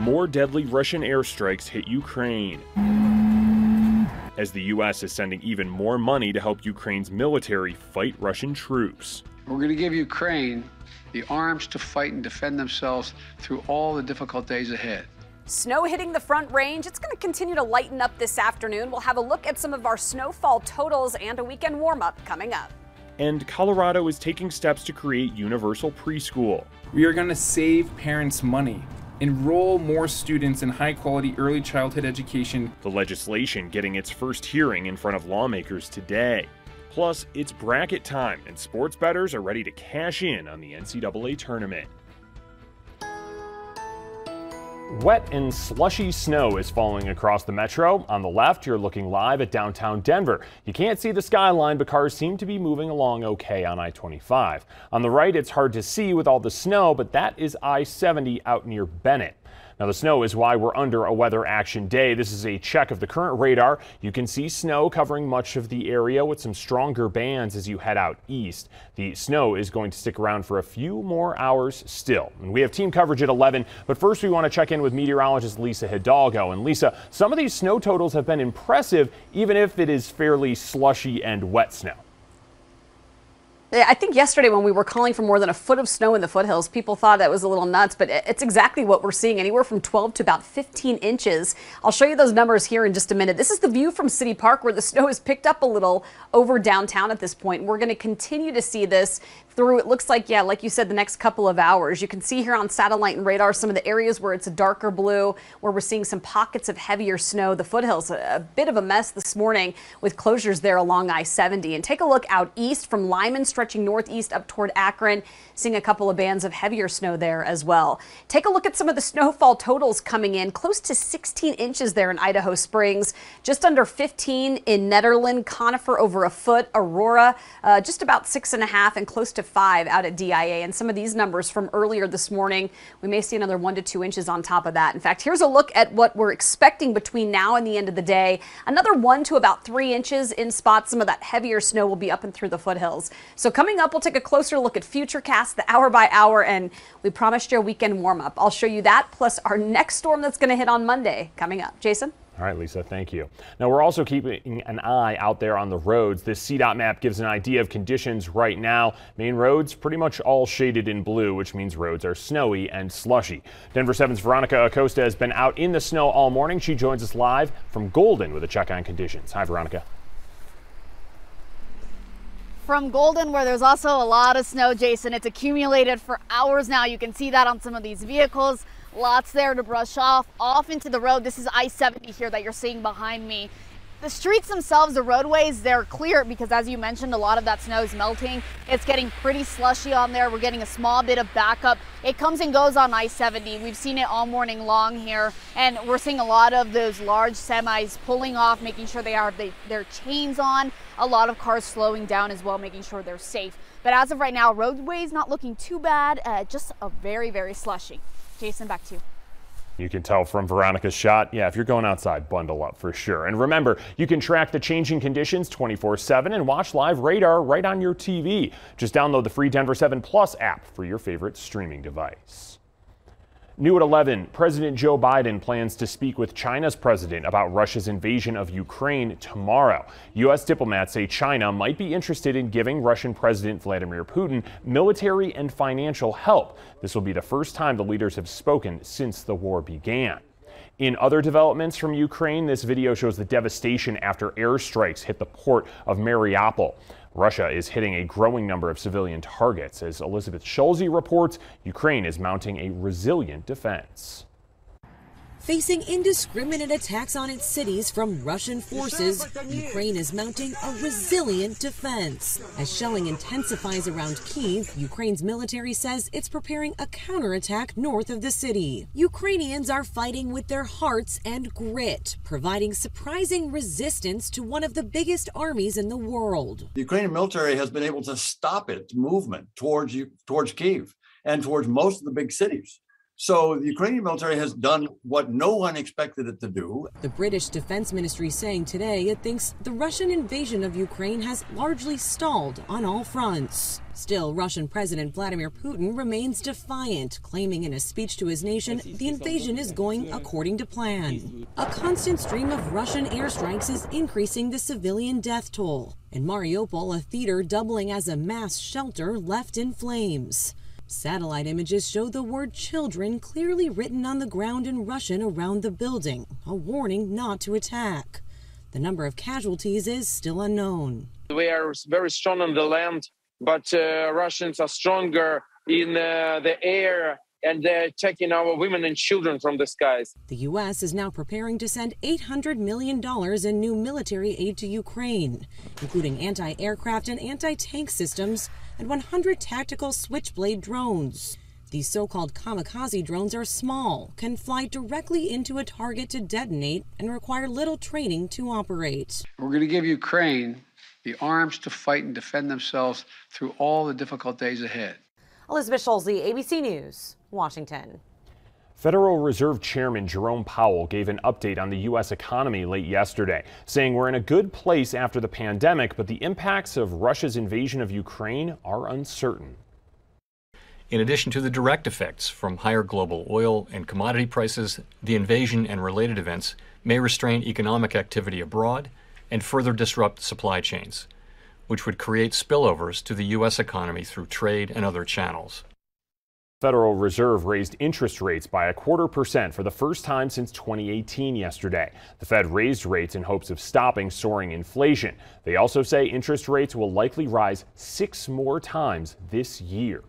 more deadly Russian airstrikes hit Ukraine, as the U.S. is sending even more money to help Ukraine's military fight Russian troops. We're going to give Ukraine the arms to fight and defend themselves through all the difficult days ahead. Snow hitting the Front Range. It's going to continue to lighten up this afternoon. We'll have a look at some of our snowfall totals and a weekend warm-up coming up. And Colorado is taking steps to create universal preschool. We are going to save parents money, enroll more students in high-quality early childhood education. The legislation getting its first hearing in front of lawmakers today. Plus, it's bracket time, and sports bettors are ready to cash in on the NCAA tournament. Wet and slushy snow is falling across the metro. On the left, you're looking live at downtown Denver. You can't see the skyline, but cars seem to be moving along okay on I-25. On the right, it's hard to see with all the snow, but that is I-70 out near Bennett. Now, the snow is why we're under a weather action day. This is a check of the current radar. You can see snow covering much of the area with some stronger bands as you head out east. The snow is going to stick around for a few more hours still. And we have team coverage at 11, but first we want to check in with meteorologist Lisa Hidalgo. And Lisa, some of these snow totals have been impressive, even if it is fairly slushy and wet snow. I think yesterday when we were calling for more than a foot of snow in the foothills, people thought that was a little nuts, but it's exactly what we're seeing, anywhere from 12 to about 15 inches. I'll show you those numbers here in just a minute. This is the view from City Park, where the snow has picked up a little over downtown at this point. We're going to continue to see this through, it looks like, yeah, like you said, the next couple of hours. You can see here on satellite and radar some of the areas where it's a darker blue, where we're seeing some pockets of heavier snow. The foothills, a bit of a mess this morning with closures there along I-70. And take a look out east from Lyman, stretching northeast up toward Akron, seeing a couple of bands of heavier snow there as well. Take a look at some of the snowfall totals coming in, close to 16 inches there in Idaho Springs, just under 15 in Nederland, Conifer over a foot, Aurora just about 6.5 and close to 5 out at DIA. And some of these numbers from earlier this morning, we may see another 1 to 2 inches on top of that. In fact, here's a look at what we're expecting between now and the end of the day. Another 1 to about 3 inches in spots. Some of that heavier snow will be up and through the foothills. So coming up, we'll take a closer look at Futurecast, the hour by hour, and we promised you a weekend warm up. I'll show you that, plus our next storm that's going to hit on Monday coming up. Jason? All right, Lisa, thank you. Now, we're also keeping an eye out there on the roads. This CDOT map gives an idea of conditions right now. Main roads pretty much all shaded in blue, which means roads are snowy and slushy. Denver 7's Veronica Acosta has been out in the snow all morning. She joins us live from Golden with a check on conditions. Hi, Veronica. From Golden, where there's also a lot of snow, Jason. It's accumulated for hours now. You can see that on some of these vehicles. Lots there to brush off into the road. This is I-70 here that you're seeing behind me. The streets themselves, the roadways, they're clear because, as you mentioned, a lot of that snow is melting. It's getting pretty slushy on there. We're getting a small bit of backup. It comes and goes on I-70. We've seen it all morning long here, and we're seeing a lot of those large semis pulling off, making sure they have their chains on. A lot of cars slowing down as well, making sure they're safe. But as of right now, roadways not looking too bad, just a very, very slushy. Jason, back to you. You can tell from Veronica's shot, yeah, if you're going outside, bundle up for sure. And remember, you can track the changing conditions 24/7 and watch live radar right on your TV. Just download the free Denver 7 Plus app for your favorite streaming device. New at 11, President Joe Biden plans to speak with China's president about Russia's invasion of Ukraine tomorrow. U.S. diplomats say China might be interested in giving Russian President Vladimir Putin military and financial help. This will be the first time the leaders have spoken since the war began. In other developments from Ukraine, this video shows the devastation after airstrikes hit the port of Mariupol. Russia is hitting a growing number of civilian targets. As Elizabeth Schulze reports, Ukraine is mounting a resilient defense. Facing indiscriminate attacks on its cities from Russian forces, Ukraine is mounting a resilient defense. As shelling intensifies around Kyiv, Ukraine's military says it's preparing a counterattack north of the city. Ukrainians are fighting with their hearts and grit, providing surprising resistance to one of the biggest armies in the world. The Ukrainian military has been able to stop its movement towards Kyiv and towards most of the big cities. So the Ukrainian military has done what no one expected it to do. The British Defense Ministry saying today it thinks the Russian invasion of Ukraine has largely stalled on all fronts. Still, Russian President Vladimir Putin remains defiant, claiming in a speech to his nation the invasion is going according to plan. A constant stream of Russian airstrikes is increasing the civilian death toll. In Mariupol, a theater doubling as a mass shelter left in flames. Satellite images show the word children clearly written on the ground in Russian around the building, a warning not to attack. The number of casualties is still unknown. We are very strong on the land, but Russians are stronger in the air, and they're taking our women and children from the skies. The U.S. is now preparing to send $800 million in new military aid to Ukraine, including anti-aircraft and anti-tank systems and 100 tactical Switchblade drones. These so-called kamikaze drones are small, can fly directly into a target to detonate, and require little training to operate. We're going to give Ukraine the arms to fight and defend themselves through all the difficult days ahead. Elizabeth Schulze, ABC News, Washington. Federal Reserve Chairman Jerome Powell gave an update on the U.S. economy late yesterday, saying we're in a good place after the pandemic, but the impacts of Russia's invasion of Ukraine are uncertain. In addition to the direct effects from higher global oil and commodity prices, the invasion and related events may restrain economic activity abroad and further disrupt supply chains, which would create spillovers to the U.S. economy through trade and other channels. Federal Reserve raised interest rates by 0.25% for the first time since 2018 yesterday. The Fed raised rates in hopes of stopping soaring inflation. They also say interest rates will likely rise 6 more times this year.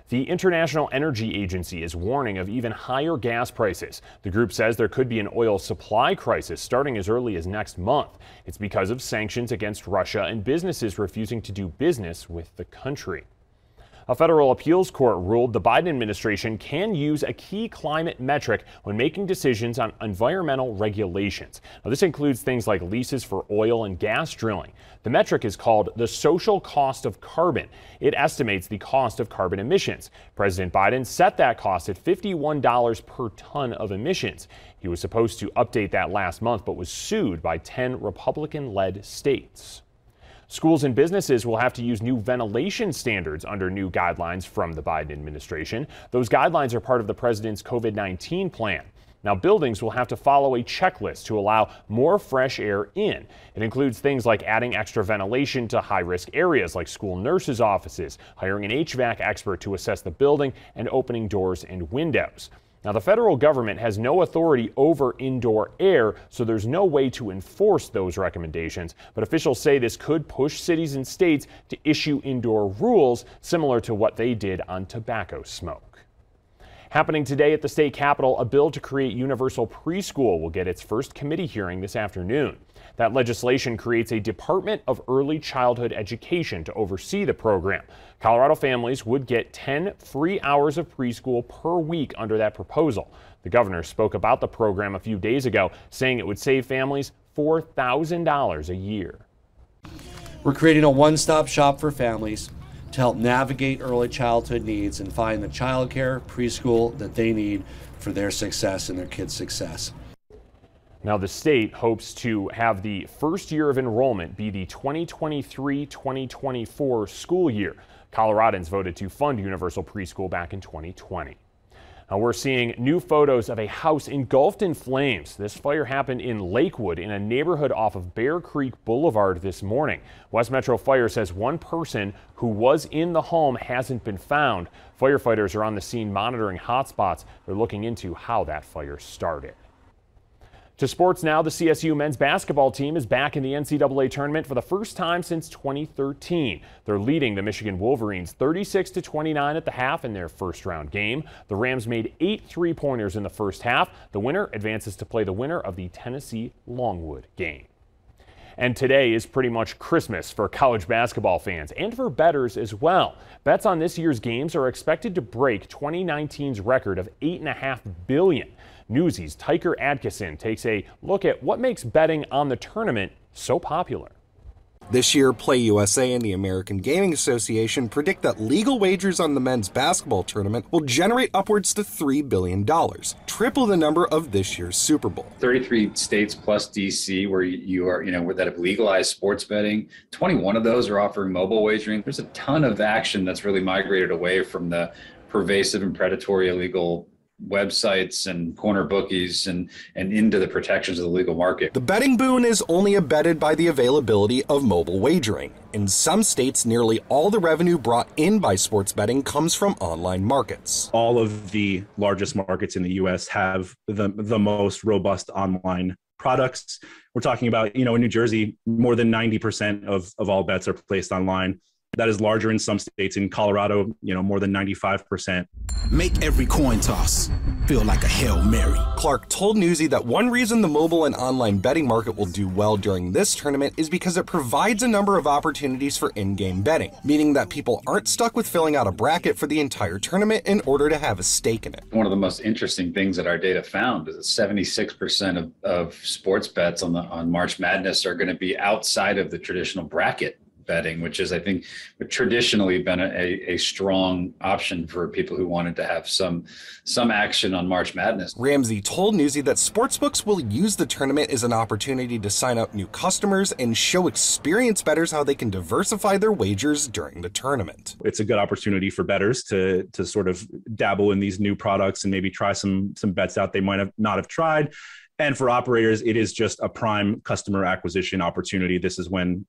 The International Energy Agency is warning of even higher gas prices. The group says there could be an oil supply crisis starting as early as next month. It's because of sanctions against Russia and businesses refusing to do business with the country. A federal appeals court ruled the Biden administration can use a key climate metric when making decisions on environmental regulations. Now, this includes things like leases for oil and gas drilling. The metric is called the social cost of carbon. It estimates the cost of carbon emissions. President Biden set that cost at $51 per ton of emissions. He was supposed to update that last month, but was sued by 10 Republican-led states. Schools and businesses will have to use new ventilation standards under new guidelines from the Biden administration. Those guidelines are part of the president's COVID-19 plan. Now, buildings will have to follow a checklist to allow more fresh air in. It includes things like adding extra ventilation to high-risk areas like school nurses' offices, hiring an HVAC expert to assess the building, and opening doors and windows. Now, the federal government has no authority over indoor air, so there's no way to enforce those recommendations. But officials say this could push cities and states to issue indoor rules similar to what they did on tobacco smoke. Happening today at the state capitol, a bill to create universal preschool will get its first committee hearing this afternoon. That legislation creates a Department of Early Childhood Education to oversee the program. Colorado families would get 10 free hours of preschool per week under that proposal. The governor spoke about the program a few days ago, saying it would save families $4,000 a year. We're creating a one-stop shop for families to help navigate early childhood needs and find the childcare, preschool that they need for their success and their kids' success. Now, the state hopes to have the first year of enrollment be the 2023-2024 school year. Coloradans voted to fund universal preschool back in 2020. Now, we're seeing new photos of a house engulfed in flames. This fire happened in Lakewood in a neighborhood off of Bear Creek Boulevard this morning. West Metro Fire says one person who was in the home hasn't been found. Firefighters are on the scene monitoring hotspots. They're looking into how that fire started. To sports now, the CSU men's basketball team is back in the NCAA tournament for the first time since 2013. They're leading the Michigan Wolverines 36-29 at the half in their first round game. The Rams made 8 3-pointers in the first half. The winner advances to play the winner of the Tennessee Longwood game. And today is pretty much Christmas for college basketball fans and for bettors as well. Bets on this year's games are expected to break 2019's record of $8.5 billion. Newsy's Tyker Atkinson takes a look at what makes betting on the tournament so popular. This year, Play USA and the American Gaming Association predict that legal wagers on the men's basketball tournament will generate upwards to $3 billion, triple the number of this year's Super Bowl. 33 states plus DC where you are, that have legalized sports betting. 21 of those are offering mobile wagering. There's a ton of action that's really migrated away from the pervasive and predatory illegal websites and corner bookies and into the protections of the legal market. The betting boon is only abetted by the availability of mobile wagering. In some states, nearly all the revenue brought in by sports betting comes from online markets. All of the largest markets in the U.S. have the most robust online products. We're talking about, in New Jersey, more than 90% of all bets are placed online. That is larger in some states. In Colorado, more than 95%. Make every coin toss feel like a Hail Mary. Clark told Newsy that one reason the mobile and online betting market will do well during this tournament is because it provides a number of opportunities for in-game betting, meaning that people aren't stuck with filling out a bracket for the entire tournament in order to have a stake in it. One of the most interesting things that our data found is that 76% of sports bets on March Madness are going to be outside of the traditional bracket betting, which is, I think, traditionally been a strong option for people who wanted to have some action on March Madness. Ramsey told Newsy that sportsbooks will use the tournament as an opportunity to sign up new customers and show experienced bettors how they can diversify their wagers during the tournament. It's a good opportunity for bettors to sort of dabble in these new products and maybe try some bets out they might not have tried. And for operators, it is just a prime customer acquisition opportunity. This is when,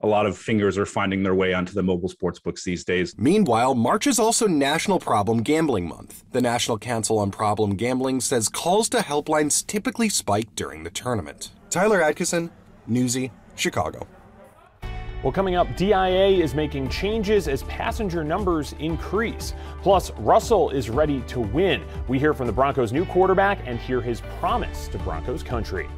a lot of fingers are finding their way onto the mobile sports books these days. Meanwhile, March is also National Problem Gambling Month. The National Council on Problem Gambling says calls to helplines typically spike during the tournament. Tyler Atkinson, Newsy, Chicago. Well, coming up, DIA is making changes as passenger numbers increase. Plus, Russell is ready to win. We hear from the Broncos' new quarterback and hear his promise to Broncos country.